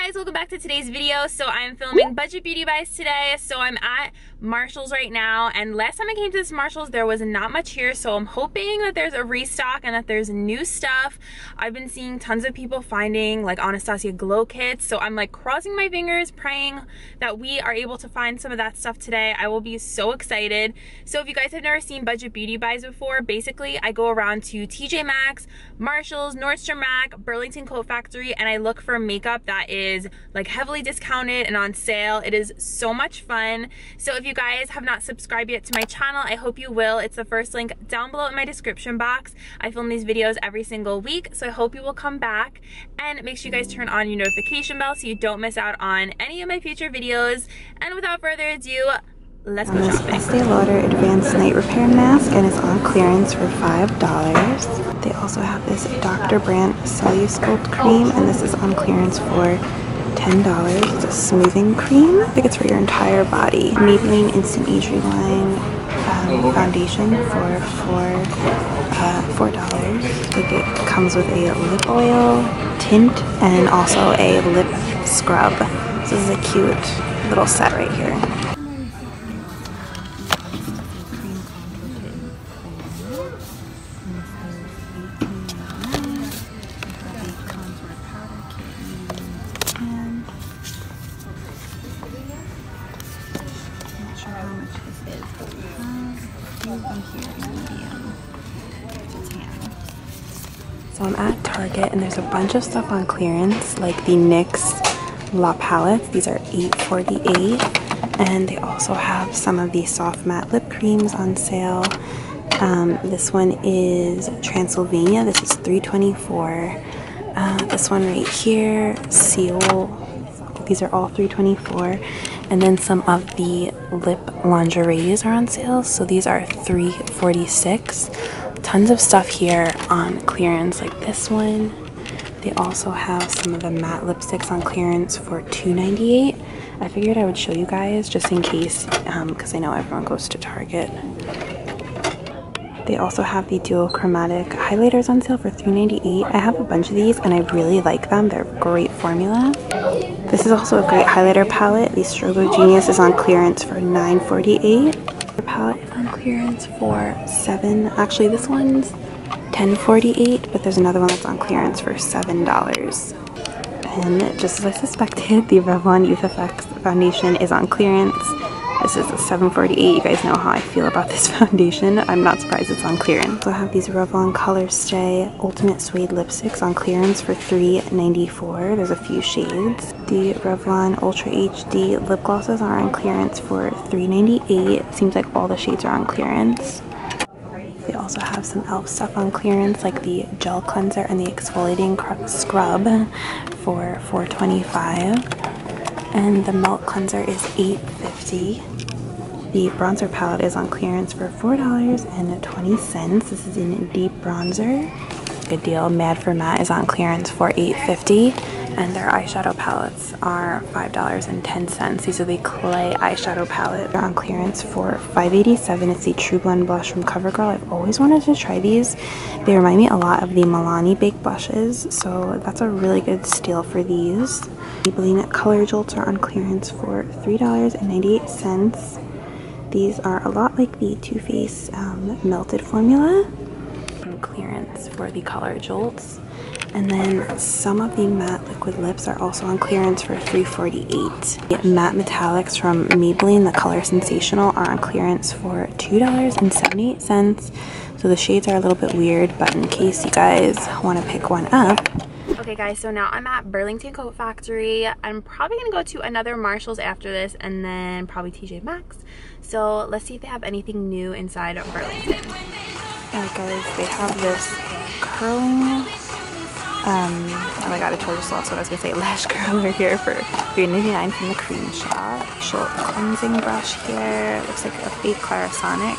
guys, welcome back to today's video. So I'm filming budget beauty buys today. So I'm at Marshall's right now, and last time I came to this Marshall's there was not much here, so I'm hoping that there's a restock and that there's new stuff. I've been seeing tons of people finding like Anastasia glow kits, so I'm like crossing my fingers, praying that we are able to find some of that stuff today. I will be so excited. So if you guys have never seen budget beauty buys before, basically I go around to TJ Maxx, Marshall's, Nordstrom Rack, Burlington Coat Factory, and I look for makeup that is like heavily discounted and on sale. It is so much fun. So if you guys have not subscribed yet to my channel, I hope you will. It's the first link down below in my description box. I film these videos every single week, so I hope you will come back, and make sure you guys turn on your notification bell so you don't miss out on any of my future videos. And without further ado, let's go shopping. Estee Lauder Advanced Night Repair Mask, and it's on clearance for $5. They also have this Dr. Brandt Cellulose Sculpt Cream, and this is on clearance for $10. It's a smoothing cream. I think it's for your entire body. Maybelline Instant Age Rewind foundation for $4. Like, it comes with a lip oil, tint, and also a lip scrub. This is a cute little set right here. So I'm at Target, and there's a bunch of stuff on clearance, like the NYX La Palettes. These are $8.48, and they also have some of these soft matte lip creams on sale. This one is Transylvania. This is $3.24. This one right here, Seal. These are all $3.24. And then some of the lip lingeries are on sale. So these are $3.46. Tons of stuff here on clearance, like this one. They also have some of the matte lipsticks on clearance for $2.98. I figured I would show you guys just in case, because I know everyone goes to Target. They also have the dual chromatic highlighters on sale for $3.98. I have a bunch of these and I really like them. They're a great formula. This is also a great highlighter palette. The Strobo Genius is on clearance for $9.48. The palette is on clearance for $7. Actually, this one's $10.48, but there's another one that's on clearance for $7. And just as I suspected, the Revlon Youth Effects foundation is on clearance. This is $7.48. You guys know how I feel about this foundation. I'm not surprised it's on clearance. So I have these Revlon Color Stay Ultimate Suede Lipsticks on clearance for $3.94. There's a few shades. The Revlon Ultra HD lip glosses are on clearance for $3.98. Seems like all the shades are on clearance. They also have some e.l.f. stuff on clearance, like the gel cleanser and the exfoliating scrub for $4.25. And the Melt Cleanser is $8.50. The bronzer palette is on clearance for $4.20. This is in deep bronzer. Good deal. Mad for Matte is on clearance for $8.50. And their eyeshadow palettes are $5.10. These are the clay eyeshadow palette. They're on clearance for $5.87. It's the Trublend blush from Covergirl. I've always wanted to try these. They remind me a lot of the Milani baked blushes, so that's a really good steal for these. Maybelline Color Jolts are on clearance for $3.98. These are a lot like the Too Faced Melted formula. On clearance for the Color Jolts. And then some of the matte liquid lips are also on clearance for $3.48. The matte metallics from Maybelline, the Color Sensational, are on clearance for $2.78. So the shades are a little bit weird, but in case you guys want to pick one up. Okay guys, so now I'm at Burlington Coat Factory. I'm probably gonna go to another Marshall's after this, and then probably TJ Maxx. So let's see if they have anything new inside of Burlington. Alright guys, they have this curling, oh my god, I totally just lost what I was gonna say, lash curler here for $3.99 from the Cream Shop. Short cleansing brush here. Looks like a fake Clarisonic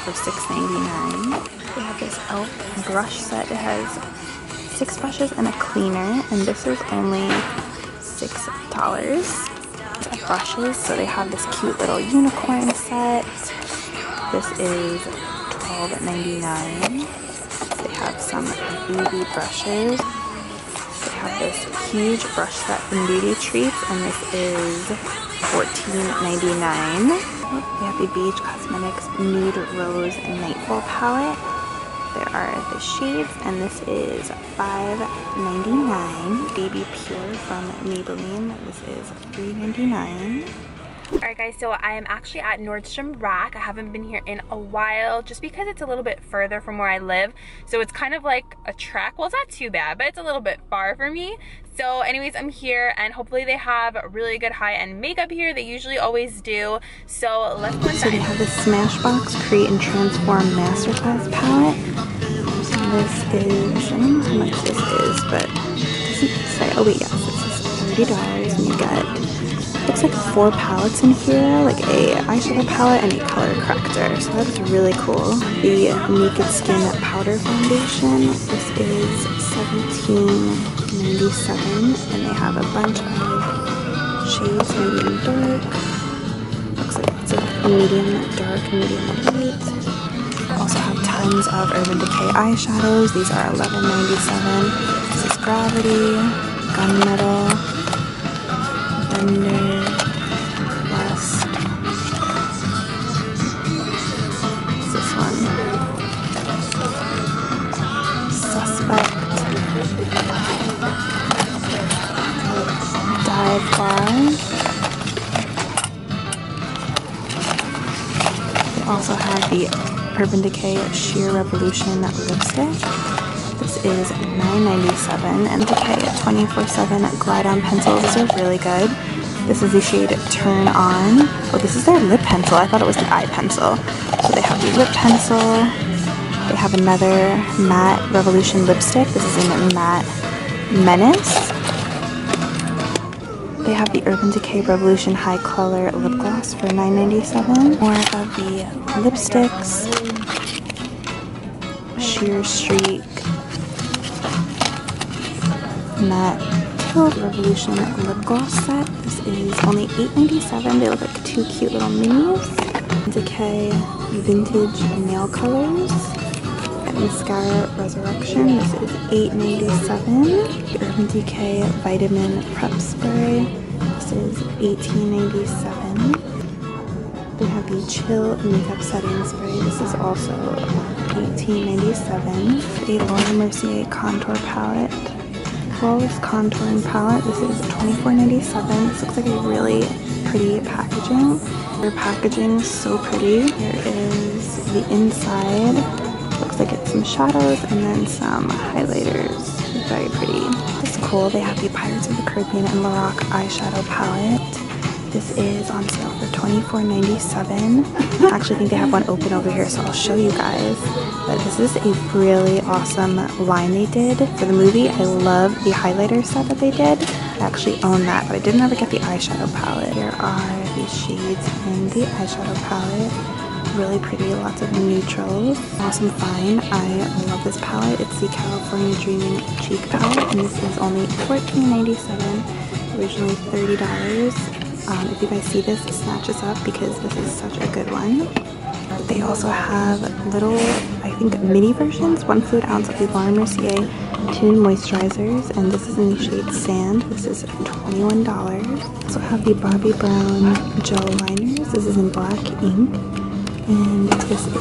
for $6.99. They have this e.l.f. brush set. It has 6 brushes and a cleaner, and this is only $6. Brushes, so they have this cute little unicorn set. This is $12.99. They have some baby brushes. They have this huge brush set from Beauty Treats, and this is $14.99. We have the Beige Cosmetics Nude Rose Nightfall palette. There are the shades, and this is $5.99. Baby Pure from Maybelline. This is $3.99. Alright guys, so I am actually at Nordstrom Rack. I haven't been here in a while just because it's a little bit further from where I live. So it's kind of like a trek. Well, it's not too bad, but it's a little bit far for me. So anyways, I'm here and hopefully they have really good high-end makeup here. They usually always do. So let's go inside. So they have the Smashbox Create and Transform Masterclass palette. This is, I don't know how much this is, but it doesn't say. Oh wait, yes, this is $30 and you get, looks like 4 palettes in here, like a eyeshadow palette and a color corrector. So that's really cool. The Naked Skin Powder Foundation, this is $17.97 and they have a bunch of shades, medium dark. Looks like it's a medium dark, medium light. Also have tons of Urban Decay eyeshadows. These are $11.97. This is Gravity, Gunmetal, Bender, Lust. What's this one? Suspect. Dive Bar. They also have the Urban Decay Sheer Revolution lipstick. This is $9.97 and Decay 24/7 Glide On pencils. These are really good. This is the shade Turn On. Oh, this is their lip pencil. I thought it was the eye pencil. So they have the lip pencil. They have another matte Revolution lipstick. This is in matte Menace. They have the Urban Decay Revolution High Color Lip Gloss for $9.97. More of the lipsticks. Sheer Streak. Matte Tilt Revolution Lip Gloss set. This is only $8.97. They look like 2 cute little minis. Decay Vintage Nail Colors. Mascara Resurrection. This is $8.97. The Urban Decay Vitamin Prep Spray. This is $18.97. They have the Chill Makeup Setting Spray. This is also $18.97. A Laura Mercier Contour Palette. Flawless Contouring Palette. This is $24.97. This looks like a really pretty packaging. Their packaging is so pretty. Here is the inside. Looks like it's some shadows and then some highlighters. Very pretty. It's cool. They have the Pirates of the Caribbean and Lorac eyeshadow palette. This is on sale for $24.97. I actually think they have one open over here, so I'll show you guys. But this is a really awesome line they did for the movie. I love the highlighter set that they did. I actually own that, but I didn't ever get the eyeshadow palette. Here are the shades in the eyeshadow palette. Really pretty, lots of neutrals. Awesome find. I love this palette. It's the California Dreaming Cheek palette, and this is only $14.97, originally $30. If you guys see this, snatch this up because this is such a good one. They also have little, I think, mini versions, 1 fluid ounce of the Laura Mercier Tune Moisturizers, and this is in the shade Sand. This is $21. Also have the Bobbi Brown Gel Liners. This is in Black Ink. And this is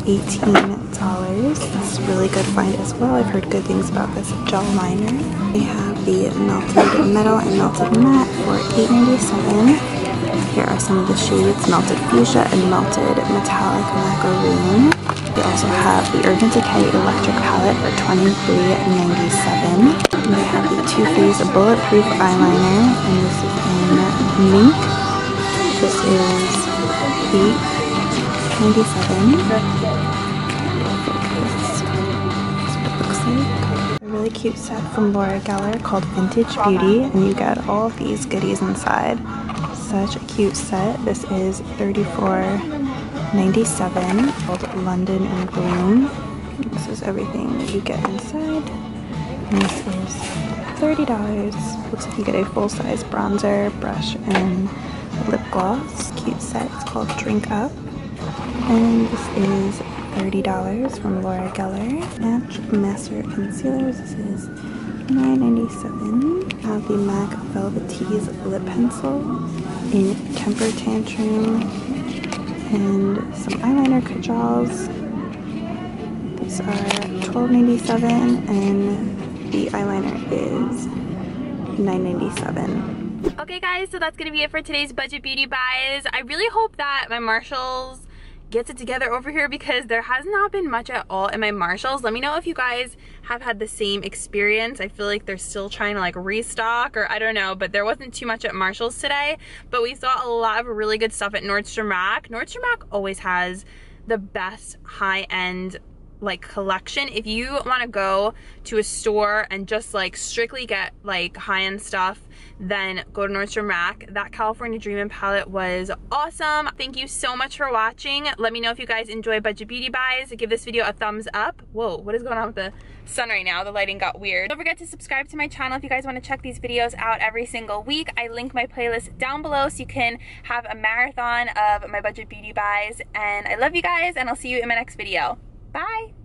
$18. This is a really good find as well. I've heard good things about this gel liner. They have the Melted Metal and Melted Matte for $8.97. Here are some of the shades, Melted Fuchsia and Melted Metallic Macaroon. They also have the Urban Decay Electric Palette for $23.97. And they have the Too Faced Bulletproof Eyeliner, and this is in Mink. This is $8.97. A really cute set from Laura Geller called Vintage Beauty, and you get all of these goodies inside. Such a cute set. This is $34.97 called London in Bloom. This is everything that you get inside. And this is $30. Looks like you get a full-size bronzer, brush, and lip gloss. Cute set. It's called Drink Up. And this is $30 from Laura Geller. Match Master Concealers. This is $9.97. I have the MAC Velvetese lip pencil in Temper Tantrum and some eyeliner kajals. These are $12.97 and the eyeliner is $9.97. Okay guys, so that's gonna be it for today's budget beauty buys. I really hope that my Marshalls gets it together over here because there has not been much at all in my Marshalls. Let me know if you guys have had the same experience. I feel like they're still trying to like restock, or I don't know, but there wasn't too much at Marshalls today. But we saw a lot of really good stuff at Nordstrom Rack. Nordstrom Rack always has the best high-end like collection. If you want to go to a store and just like strictly get like high-end stuff, then go to Nordstrom Rack. That California Dreamin' palette was awesome. Thank you so much for watching. Let me know if you guys enjoy budget beauty buys. Give this video a thumbs up. Whoa, what is going on with the sun right now? The lighting got weird. Don't forget to subscribe to my channel if you guys want to check these videos out every single week. I link my playlist down below so you can have a marathon of my budget beauty buys. And I love you guys, and I'll see you in my next video. Bye!